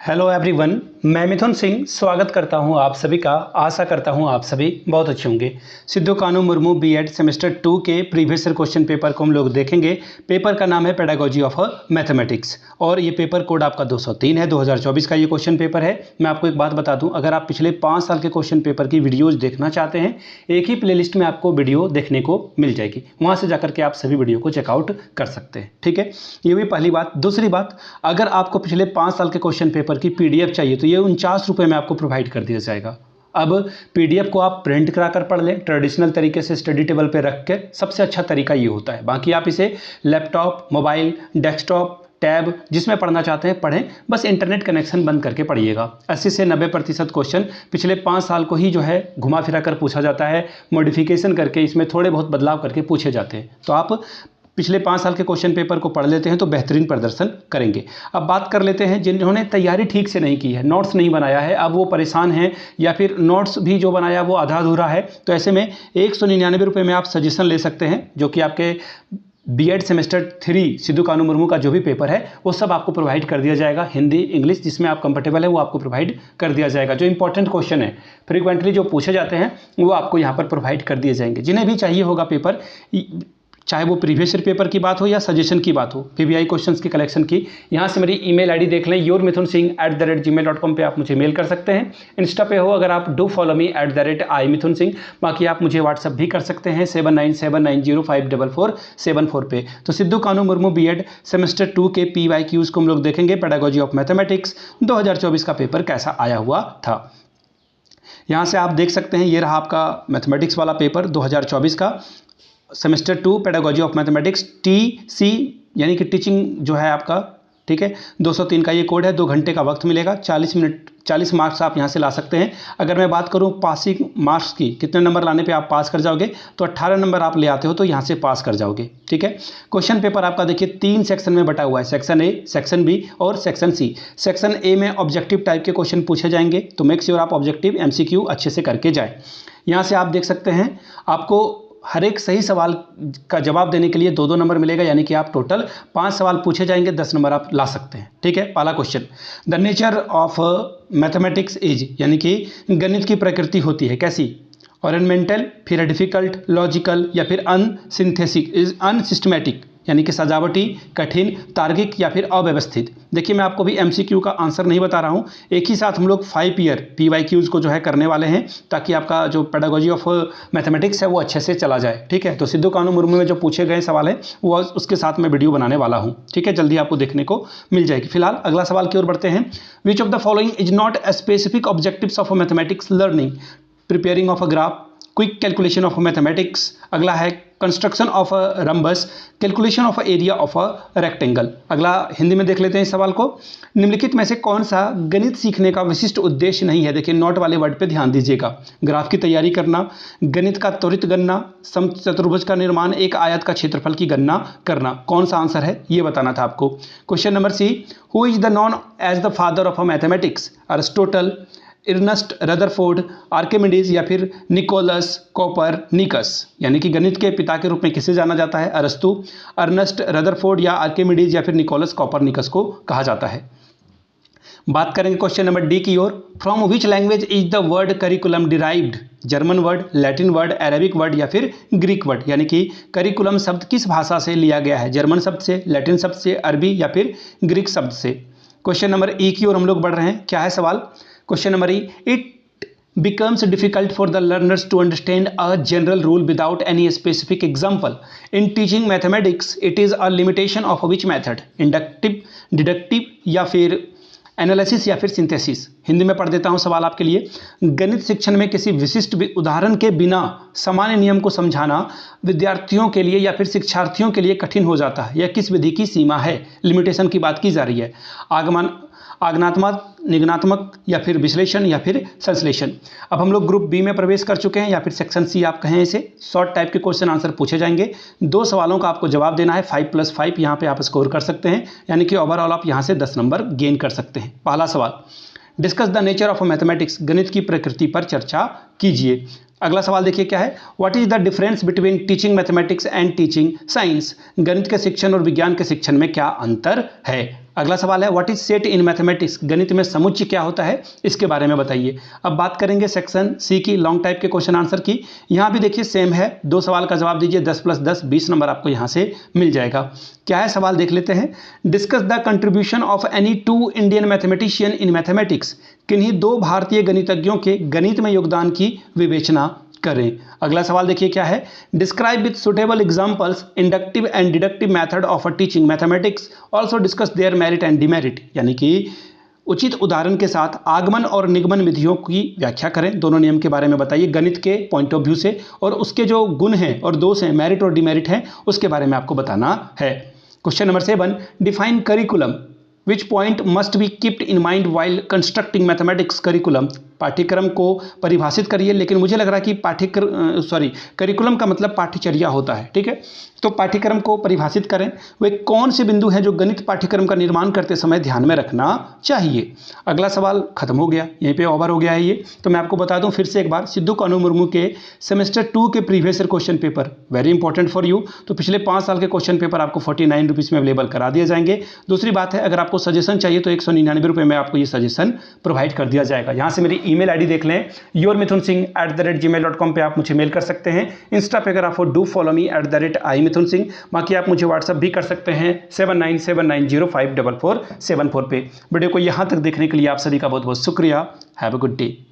Hello everyone, मैं मिथुन सिंह स्वागत करता हूं आप सभी का। आशा करता हूं आप सभी बहुत अच्छे होंगे। सिद्धू कानू मुर्मू बीएड सेमेस्टर 2 के प्रीवियस ईयर क्वेश्चन पेपर को हम लोग देखेंगे। पेपर का नाम है पेडागोजी ऑफ मैथमेटिक्स और ये पेपर कोड आपका 203 है। 2024 का ये क्वेश्चन पेपर है। मैं आपको एक बात बता दूं, अगर आप पिछले 5 साल के क्वेश्चन पेपर की वीडियोज देखना चाहते हैं, एक ही प्लेलिस्ट में आपको वीडियो देखने को मिल जाएगी। वहाँ से जाकर के आप सभी वीडियो को चेकआउट कर सकते हैं। ठीक है, ये भी पहली बात। दूसरी बात, अगर आपको पिछले 5 साल के क्वेश्चन पेपर की पीडीएफ चाहिए तो ये 49 रुपये में आपको प्रोवाइड कर दिया जाएगा। अब पीडीएफ को आप प्रिंट कराकर पढ़ लें ट्रेडिशनल तरीके से स्टडी टेबल पे रख के, सबसे अच्छा तरीका ये होता है। बाकी आप इसे लैपटॉप, मोबाइल, डेस्कटॉप, टैब जिसमें पढ़ना चाहते हैं पढ़ें, बस इंटरनेट कनेक्शन बंद करके पढ़िएगा। 80 से 90% क्वेश्चन पिछले 5 साल को ही जो है घुमा फिरा कर पूछा जाता है, मॉडिफिकेशन करके इसमें थोड़े बहुत बदलाव करके पूछे जाते हैं। तो आप पिछले 5 साल के क्वेश्चन पेपर को पढ़ लेते हैं तो बेहतरीन प्रदर्शन करेंगे। अब बात कर लेते हैं जिन्होंने तैयारी ठीक से नहीं की है, नोट्स नहीं बनाया है, अब वो परेशान हैं या फिर नोट्स भी जो बनाया वो आधा अधूरा है। तो ऐसे में 199 रुपये में आप सजेशन ले सकते हैं, जो कि आपके बीएड सेमेस्टर 3 सिद्धू कानू मुर्मू का जो भी पेपर है वो सब आपको प्रोवाइड कर दिया जाएगा। हिंदी, इंग्लिश जिसमें आप कंफर्टेबल है वो आपको प्रोवाइड कर दिया जाएगा। जो इंपॉर्टेंट क्वेश्चन है, फ्रीक्वेंटली जो पूछे जाते हैं, वो आपको यहाँ पर प्रोवाइड कर दिए जाएंगे। जिन्हें भी चाहिए होगा पेपर, चाहे वो प्रीवियस ईयर पेपर की बात हो या सजेशन की बात हो, पीबीआई क्वेश्चंस की कलेक्शन की, यहाँ से मेरी ईमेल आईडी देख लें, yourmithunsingh@gmail.com पे आप मुझे मेल कर सकते हैं। इंस्टा पे हो अगर आप डू फॉलो मी @imithunsingh। बाकी आप मुझे व्हाट्सअप भी कर सकते हैं 7979054474 पे। तो सिद्धू कानू मुर्मू बीएड सेमेस्टर 2 के PYQs को हम लोग देखेंगे। पेडागोजी ऑफ मैथमेटिक्स 2024 का पेपर कैसा आया हुआ था। यहाँ से आप देख सकते हैं, ये रहा आपका मैथमेटिक्स वाला पेपर 2024 का semester 2 pedagogy of mathematics TC, यानी कि टीचिंग जो है आपका, ठीक है। 203 का ये कोड है। 2 घंटे का वक्त मिलेगा, 40 मार्क्स आप यहाँ से ला सकते हैं। अगर मैं बात करूँ पासिंग मार्क्स की, कितने नंबर लाने पे आप पास कर जाओगे, तो 18 नंबर आप ले आते हो तो यहाँ से पास कर जाओगे। ठीक है। क्वेश्चन पेपर आपका देखिए 3 सेक्शन में बटा हुआ है, सेक्शन ए, सेक्शन बी और सेक्शन सी। सेक्शन ए में ऑब्जेक्टिव टाइप के क्वेश्चन पूछे जाएंगे, तो मेक श्योर आप ऑब्जेक्टिव MCQ अच्छे से करके जाए। यहाँ से आप देख सकते हैं, आपको हर एक सही सवाल का जवाब देने के लिए 2-2 नंबर मिलेगा, यानी कि आप टोटल 5 सवाल पूछे जाएंगे, 10 नंबर आप ला सकते हैं। ठीक है। पहला question, the nature of mathematics is, यानी कि गणित की प्रकृति होती है कैसी? ऑर्नामेंटल, फिर डिफिकल्ट, लॉजिकल या फिर अनसिस्टमैटिक, यानी कि सजावटी, कठिन, तार्किक या फिर अव्यवस्थित। देखिए मैं आपको भी MCQ का आंसर नहीं बता रहा हूँ, एक ही साथ हम लोग 5 ईयर PYQs को जो है करने वाले हैं, ताकि आपका जो पेडागोजी ऑफ मैथमेटिक्स है वो अच्छे से चला जाए। ठीक है। तो सिद्धू कानू मुर्मू में जो पूछे गए सवाल है वो उसके साथ मैं वीडियो बनाने वाला हूँ। ठीक है, जल्दी आपको देखने को मिल जाएगी। फिलहाल अगला सवाल की ओर बढ़ते हैं। Which of the following is not a specific objectives of mathematics learning? Preparing of a graph, quick calculation of mathematics. अगला है construction of a rhombus, calculation of area of a rectangle. अगला हिंदी में देख लेते हैं इस सवाल को। निम्नलिखित में से कौन सा गणित सीखने का विशिष्ट उद्देश्य नहीं है? देखिए नोट वाले वर्ड पे ध्यान दीजिएगा। ग्राफ की तैयारी करना, गणित का त्वरित गणना, समचतुर्भुज का निर्माण, एक आयत का क्षेत्रफल की गणना करना। कौन सा आंसर है ये बताना था आपको। Question number C, who is the known as the father of a mathematics? Aristotle, Ernest Rutherford, Archimedes या फिर निकोलस कोपरनिकस। यानी कि गणित के पिता के रूप में किसे जाना जाता है? अरस्तु, अर्नेस्ट रदरफोर्ड या आर्किमिडीज या फिर निकोलस कोपरनिकस को कहा जाता है। बात करेंगे क्वेश्चन नंबर D की ओर। From which language is the word curriculum derived? German word, Latin word, Arabic word या फिर ग्रीक वर्ड। यानी कि करिकुलम शब्द किस भाषा से लिया गया है? जर्मन शब्द से, लैटिन शब्द से, अरबी या फिर ग्रीक शब्द से। क्वेश्चन नंबर E की ओर हम लोग बढ़ रहे हैं। क्या है सवाल? Question number E, it becomes difficult for the learners to understand a general rule without any specific example. In teaching mathematics, it is a limitation of which method? Inductive, deductive या फिर एनालिसिस या फिर synthesis. Hindi में पढ़ देता हूं सवाल आपके लिए। गणित शिक्षण में किसी विशिष्ट उदाहरण के बिना सामान्य नियम को समझाना विद्यार्थियों के लिए या फिर शिक्षार्थियों के लिए कठिन हो जाता है। यह किस विधि की सीमा है? लिमिटेशन की बात की जा रही है। आगमनात्मक, निगमनात्मक या फिर विश्लेषण या फिर संश्लेषण। अब हम लोग ग्रुप B में प्रवेश कर चुके हैं, या फिर सेक्शन C आप कहें इसे। शॉर्ट टाइप के क्वेश्चन आंसर पूछे जाएंगे। 2 सवालों का आपको जवाब देना है। 5+5 यहाँ पे आप स्कोर कर सकते हैं, यानी कि ओवरऑल आप यहाँ से 10 नंबर गेन कर सकते हैं। पहला सवाल, discuss the nature of mathematics, गणित की प्रकृति पर चर्चा कीजिए। अगला सवाल देखिए क्या है। What is the difference between teaching mathematics and teaching science? गणित के शिक्षण और विज्ञान के शिक्षण में क्या अंतर है? अगला सवाल है what is set in mathematics, गणित में समुच्चय क्या होता है, इसके बारे में बताइए। अब बात करेंगे सेक्शन सी की, लॉन्ग टाइप के क्वेश्चन आंसर की। यहाँ भी देखिए सेम है, 2 सवाल का जवाब दीजिए, 10 + 10 20 नंबर आपको यहाँ से मिल जाएगा। क्या है सवाल देख लेते हैं। Discuss the contribution of any 2 Indian mathematician in mathematics, किन्हीं 2 भारतीय गणितज्ञों के गणित में योगदान की विवेचना करें। अगला सवाल देखिए क्या है। Describe with suitable examples inductive and deductive method of teaching mathematics, also discuss their merit and demerit, यानी कि उचित उदाहरण के साथ आगमन और निगमन विधियों की व्याख्या करें। दोनों नियम के बारे में बताइए गणित के पॉइंट ऑफ व्यू से, और उसके जो गुण हैं और दोष हैं, मेरिट और डिमेरिट हैं, उसके बारे में आपको बताना है। Question number 7, define curriculum, which point must be keeped in mind while constructing mathematics curriculum. पाठ्यक्रम को परिभाषित करिए, लेकिन मुझे लग रहा है कि करिकुलम का मतलब पाठ्यचर्या होता है, ठीक है। तो पाठ्यक्रम को परिभाषित करें, वे कौन से बिंदु हैं जो गणित पाठ्यक्रम का निर्माण करते समय ध्यान में रखना चाहिए। अगला सवाल खत्म हो गया, यहीं पे ओवर हो गया है ये। तो मैं आपको बता दूं फिर से एक बार, सिद्धू कानू मुर्मू के सेमेस्टर 2 के previous year question paper very important for you. तो पिछले 5 साल के क्वेश्चन पेपर आपको 49 रुपीज़ में अवेलेबल करा दिए जाएंगे। दूसरी बात है, अगर आपको सजेशन चाहिए तो 199 रुपये में आपको ये सजेशन प्रोवाइड कर दिया जाएगा। यहाँ से मेरी ईमेल आईडी देख लें, yourmithunsingh@gmail.com पे आप मुझे मेल कर सकते हैं। इंस्टा पे अगर आप डू फॉलो मी @imithunsingh, बाकी आप मुझे व्हाट्सअप भी कर सकते हैं 7979054474 पे। वीडियो को यहाँ तक देखने के लिए आप सभी का बहुत बहुत शुक्रिया। Have a good day.